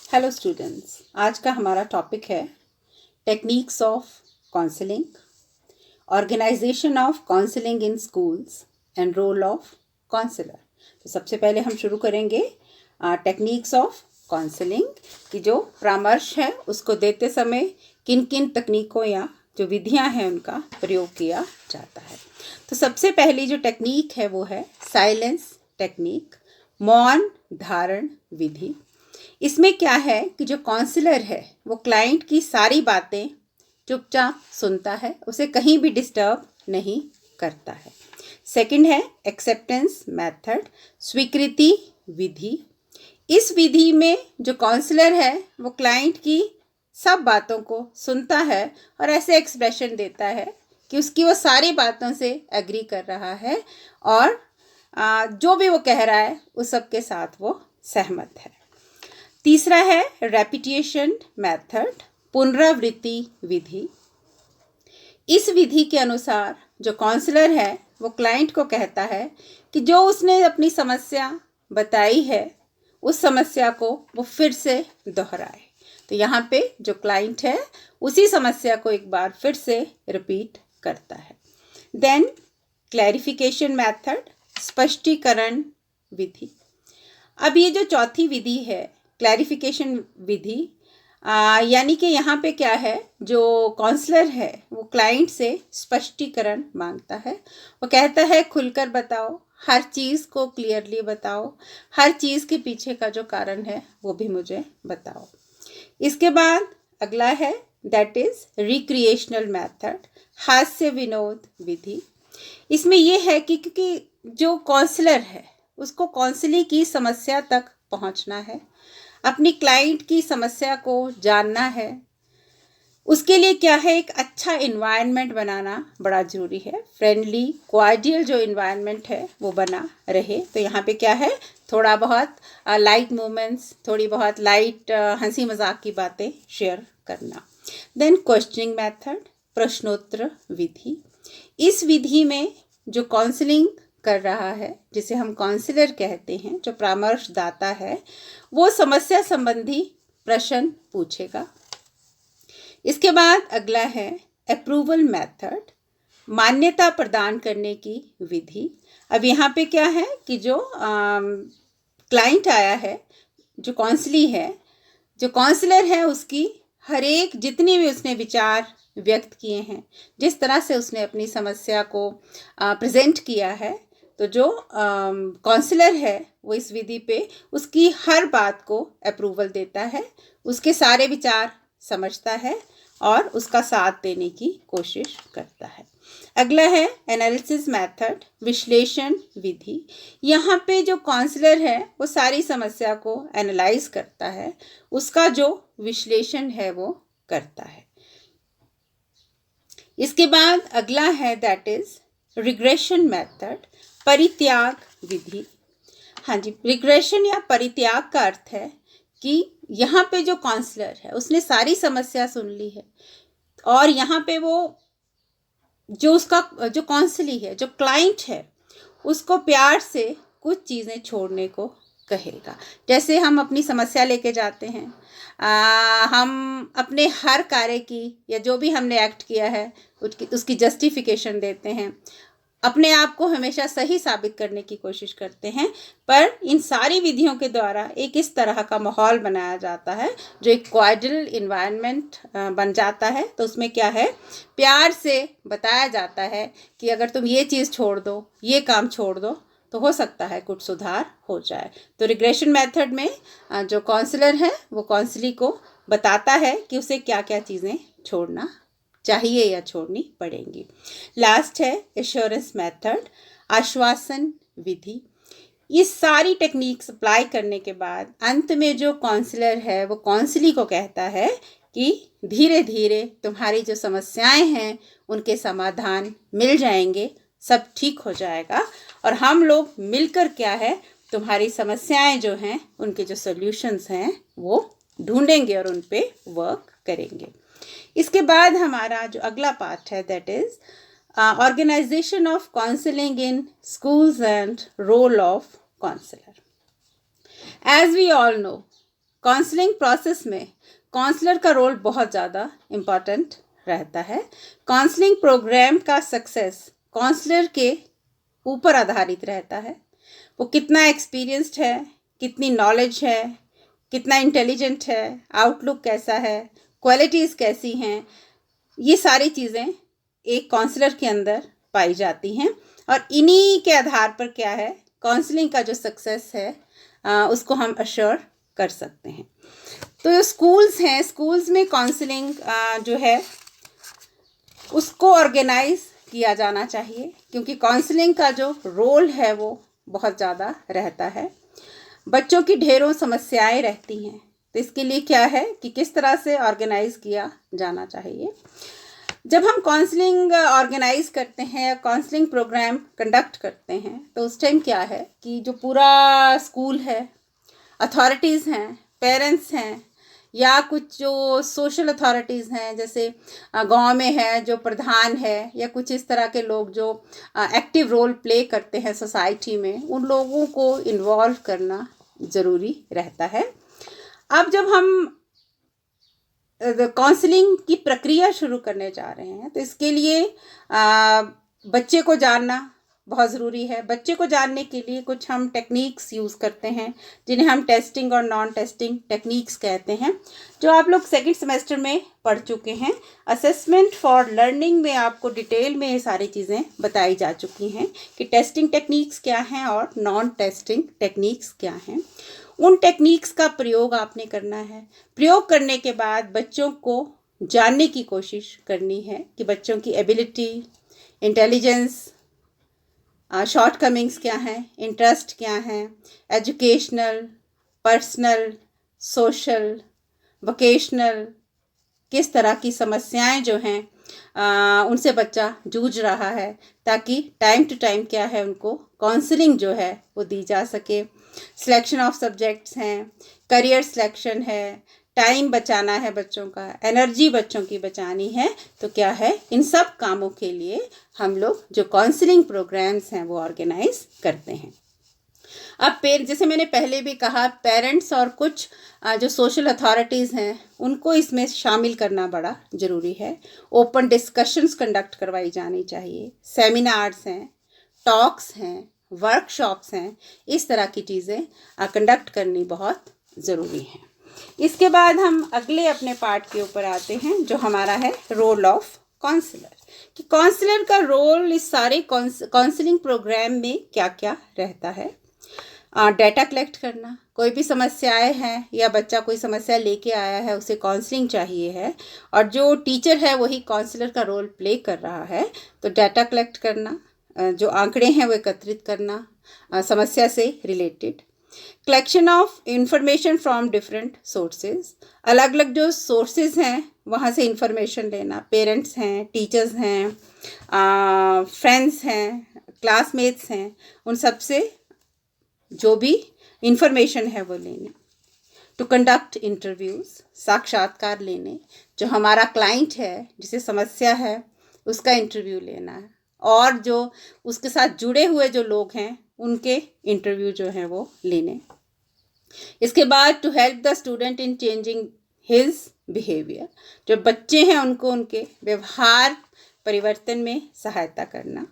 Hello students, आज का हमारा टॉपिक है techniques of counselling, organisation of counselling in schools and role of counsellor. तो सबसे पहले हम शुरू करेंगे टेक्निक्स ऑफ काउंसलिंग की जो परामर्श है उसको देते समय किन किन तकनीकों या जो विधियां हैं उनका प्रयोग किया जाता है। तो सबसे पहली जो टेक्निक है वो है साइलेंस टेक्निक, मौन धारण विधि। इसमें क्या है कि जो काउंसलर है वो क्लाइंट की सारी बातें चुपचाप सुनता है, उसे कहीं भी डिस्टर्ब नहीं करता है। सेकंड है एक्सेप्टेंस मेथड, स्वीकृति विधि। इस विधि में जो काउंसलर है वो क्लाइंट की सब बातों को सुनता है और ऐसे एक्सप्रेशन देता है कि उसकी वो सारी बातों से एग्री कर रहा है और जो भी वो कह रहा है उस सब के साथ वो सहमत है। तीसरा है रेपिटेशन मेथड, पुनरावृत्ति विधि। इस विधि के अनुसार जो काउंसलर है वो क्लाइंट को कहता है कि जो उसने अपनी समस्या बताई है उस समस्या को वो फिर से दोहराए। तो यहाँ पे जो क्लाइंट है उसी समस्या को एक बार फिर से रिपीट करता है। देन क्लैरिफिकेशन मेथड, स्पष्टीकरण विधि। अब ये जो चौथी विधि है क्लैरिफिकेशन विधि, यानी कि यहाँ पे क्या है, जो काउंसलर है वो क्लाइंट से स्पष्टीकरण मांगता है। वो कहता है खुलकर बताओ, हर चीज़ को क्लियरली बताओ, हर चीज़ के पीछे का जो कारण है वो भी मुझे बताओ। इसके बाद अगला है दैट इज़ रिक्रिएशनल मेथड, हास्य विनोद विधि। इसमें ये है कि क्योंकि जो काउंसलर है उसको काउंसलिंग की समस्या तक पहुंचना है, अपनी क्लाइंट की समस्या को जानना है, उसके लिए क्या है एक अच्छा इन्वायरमेंट बनाना बड़ा ज़रूरी है। फ्रेंडली कोऑर्डियल जो इन्वायरमेंट है वो बना रहे। तो यहाँ पे क्या है, थोड़ा बहुत लाइट मोमेंट्स, थोड़ी बहुत लाइट हंसी मजाक की बातें शेयर करना। देन क्वेश्चनिंग मेथड, प्रश्नोत्तर विधि। इस विधि में जो काउंसलिंग कर रहा है, जिसे हम काउंसलर कहते हैं, जो परामर्शदाता है, वो समस्या संबंधी प्रश्न पूछेगा। इसके बाद अगला है अप्रूवल मेथड, मान्यता प्रदान करने की विधि। अब यहाँ पे क्या है कि जो क्लाइंट आया है, जो काउंसलर है उसकी हर एक जितनी भी उसने विचार व्यक्त किए हैं, जिस तरह से उसने अपनी समस्या को प्रेजेंट किया है, तो जो काउंसलर है वो इस विधि पे उसकी हर बात को अप्रूवल देता है, उसके सारे विचार समझता है और उसका साथ देने की कोशिश करता है। अगला है एनालिसिस मेथड, विश्लेषण विधि। यहाँ पे जो काउंसलर है वो सारी समस्या को एनालाइज करता है, उसका जो विश्लेषण है वो करता है। इसके बाद अगला है दैट इज रिग्रेशन मेथड, परित्याग विधि। हाँ जी, रिग्रेशन या परित्याग का अर्थ है कि यहाँ पे जो काउंसलर है उसने सारी समस्या सुन ली है और यहाँ पे वो जो उसका जो काउंसली है, जो क्लाइंट है, उसको प्यार से कुछ चीज़ें छोड़ने को कहेगा। जैसे हम अपनी समस्या लेके जाते हैं, हम अपने हर कार्य की या जो भी हमने एक्ट किया है उसकी जस्टिफिकेशन देते हैं, अपने आप को हमेशा सही साबित करने की कोशिश करते हैं। पर इन सारी विधियों के द्वारा एक इस तरह का माहौल बनाया जाता है जो एक कोऑर्डियल इन्वायरमेंट बन जाता है। तो उसमें क्या है, प्यार से बताया जाता है कि अगर तुम ये चीज़ छोड़ दो, ये काम छोड़ दो, तो हो सकता है कुछ सुधार हो जाए। तो रिग्रेशन मेथड में जो काउंसलर है वो काउंसली को बताता है कि उसे क्या क्या चीज़ें छोड़ना चाहिए या छोड़नी पड़ेंगी। लास्ट है एश्योरेंस मेथड, आश्वासन विधि। ये सारी टेक्निक्स अप्लाई करने के बाद अंत में जो काउंसलर है वो काउंसली को कहता है कि धीरे धीरे तुम्हारी जो समस्याएं हैं उनके समाधान मिल जाएंगे, सब ठीक हो जाएगा और हम लोग मिलकर क्या है तुम्हारी समस्याएं जो हैं उनके जो सॉल्यूशंस हैं वो ढूंढेंगे और उन पे वर्क करेंगे। इसके बाद हमारा जो अगला पार्ट है that is organisation of counselling in schools and role of counsellor. As we all know counselling process में काउंसलर का रोल बहुत ज़्यादा इम्पॉर्टेंट रहता है। काउंसलिंग प्रोग्राम का सक्सेस काउंसलर के ऊपर आधारित रहता है। वो कितना एक्सपीरियंस्ड है, कितनी नॉलेज है, कितना इंटेलिजेंट है, आउटलुक कैसा है, क्वालिटीज़ कैसी हैं, ये सारी चीज़ें एक काउंसलर के अंदर पाई जाती हैं और इन्हीं के आधार पर क्या है काउंसलिंग का जो सक्सेस है उसको हम अश्योर कर सकते हैं। तो जो स्कूल्स हैं, स्कूल्स में काउंसलिंग जो है उसको ऑर्गेनाइज किया जाना चाहिए, क्योंकि काउंसलिंग का जो रोल है वो बहुत ज़्यादा रहता है। बच्चों की ढेरों समस्याएं रहती हैं, तो इसके लिए क्या है कि किस तरह से ऑर्गेनाइज किया जाना चाहिए। जब हम काउंसलिंग ऑर्गेनाइज करते हैं या काउंसलिंग प्रोग्राम कंडक्ट करते हैं तो उस टाइम क्या है कि जो पूरा स्कूल है, अथॉरिटीज़ हैं, पेरेंट्स हैं या कुछ जो सोशल अथॉरिटीज़ हैं, जैसे गांव में है जो प्रधान है या कुछ इस तरह के लोग जो एक्टिव रोल प्ले करते हैं सोसाइटी में, उन लोगों को इन्वॉल्व करना ज़रूरी रहता है। अब जब हम काउंसलिंग की प्रक्रिया शुरू करने जा रहे हैं तो इसके लिए बच्चे को जानना बहुत ज़रूरी है। बच्चे को जानने के लिए कुछ हम टेक्निक्स यूज़ करते हैं जिन्हें हम टेस्टिंग और नॉन टेस्टिंग टेक्निक्स कहते हैं, जो आप लोग सेकंड सेमेस्टर में पढ़ चुके हैं। असेसमेंट फॉर लर्निंग में आपको डिटेल में ये सारी चीज़ें बताई जा चुकी हैं कि टेस्टिंग टेक्निक्स क्या हैं और नॉन टेस्टिंग टेक्निक्स क्या हैं। उन टेक्निक्स का प्रयोग आपने करना है। प्रयोग करने के बाद बच्चों को जानने की कोशिश करनी है कि बच्चों की एबिलिटी, इंटेलिजेंस, शॉर्टकमिंग्स क्या हैं, इंटरेस्ट क्या हैं, एजुकेशनल, पर्सनल, सोशल, वोकेशनल, किस तरह की समस्याएं जो हैं उनसे बच्चा जूझ रहा है, ताकि टाइम टू टाइम क्या है उनको काउंसलिंग जो है वो दी जा सके। सिलेक्शन ऑफ सब्जेक्ट्स हैं, करियर सिलेक्शन है, टाइम बचाना है बच्चों का, एनर्जी बच्चों की बचानी है, तो क्या है इन सब कामों के लिए हम लोग जो काउंसलिंग प्रोग्राम्स हैं वो ऑर्गेनाइज करते हैं। अब जैसे मैंने पहले भी कहा, पेरेंट्स और कुछ जो सोशल अथॉरिटीज़ हैं उनको इसमें शामिल करना बड़ा ज़रूरी है। ओपन डिस्कशंस कंडक्ट करवाई जानी चाहिए, सेमिनार्स हैं, टॉक्स हैं, वर्कशॉप्स हैं, इस तरह की चीज़ें कंडक्ट करनी बहुत ज़रूरी है। इसके बाद हम अगले अपने पार्ट के ऊपर आते हैं जो हमारा है रोल ऑफ काउंसलर, कि काउंसलर का रोल इस सारे काउंसलिंग प्रोग्राम में क्या क्या रहता है। डेटा कलेक्ट करना, कोई भी समस्याएं हैं या बच्चा कोई समस्या लेके आया है, उसे काउंसलिंग चाहिए है और जो टीचर है वही काउंसलर का रोल प्ले कर रहा है, तो डेटा कलेक्ट करना, जो आंकड़े हैं वो एकत्रित करना समस्या से related. Collection of information from different sources, अलग अलग जो सोर्सेज हैं वहाँ से इंफॉर्मेशन लेना, पेरेंट्स हैं, टीचर्स हैं, फ्रेंड्स हैं, क्लासमेट्स हैं, उन सब से जो भी इंफॉर्मेशन है वो लेने। टू कंडक्ट इंटरव्यूज़, साक्षात्कार लेने, जो हमारा क्लाइंट है जिसे समस्या है उसका इंटरव्यू लेना है और जो उसके साथ जुड़े हुए जो लोग हैं उनके इंटरव्यू जो हैं वो लेने। इसके बाद to help the student in changing his behaviour, जो बच्चे हैं उनको उनके व्यवहार परिवर्तन में सहायता करना।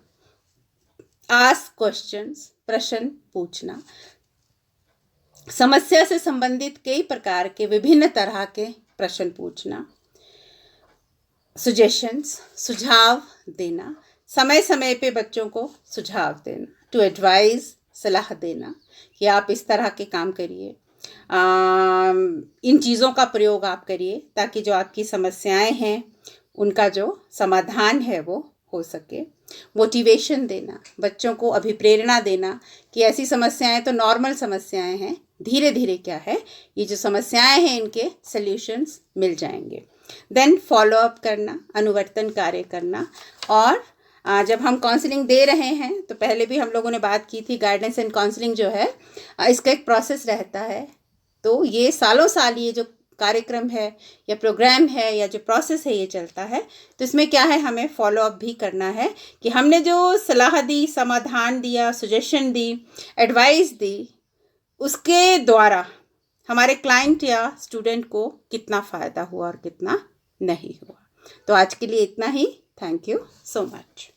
आस्क क्वेश्चंस, प्रश्न पूछना, समस्या से संबंधित कई प्रकार के विभिन्न तरह के प्रश्न पूछना। सजेशंस, सुझाव देना, समय समय पे बच्चों को सुझाव देना। टू एडवाइज, सलाह देना कि आप इस तरह के काम करिए, इन चीज़ों का प्रयोग आप करिए ताकि जो आपकी समस्याएं हैं उनका जो समाधान है वो हो सके। मोटिवेशन देना, बच्चों को अभिप्रेरणा देना कि ऐसी समस्याएं तो नॉर्मल समस्याएं हैं, धीरे धीरे क्या है ये जो समस्याएं हैं इनके सल्यूशंस मिल जाएंगे। देन फॉलो अप करना, अनुवर्तन कार्य करना। और जब हम काउंसलिंग दे रहे हैं तो पहले भी हम लोगों ने बात की थी, गाइडेंस एंड काउंसलिंग जो है इसका एक प्रोसेस रहता है। तो ये सालों साल ये जो कार्यक्रम है या प्रोग्राम है या जो प्रोसेस है ये चलता है, तो इसमें क्या है हमें फॉलो अप भी करना है कि हमने जो सलाह दी, समाधान दिया, सजेशन दी, एडवाइस दी, उसके द्वारा हमारे क्लाइंट या स्टूडेंट को कितना फ़ायदा हुआ और कितना नहीं हुआ। तो आज के लिए इतना ही। Thank you so much.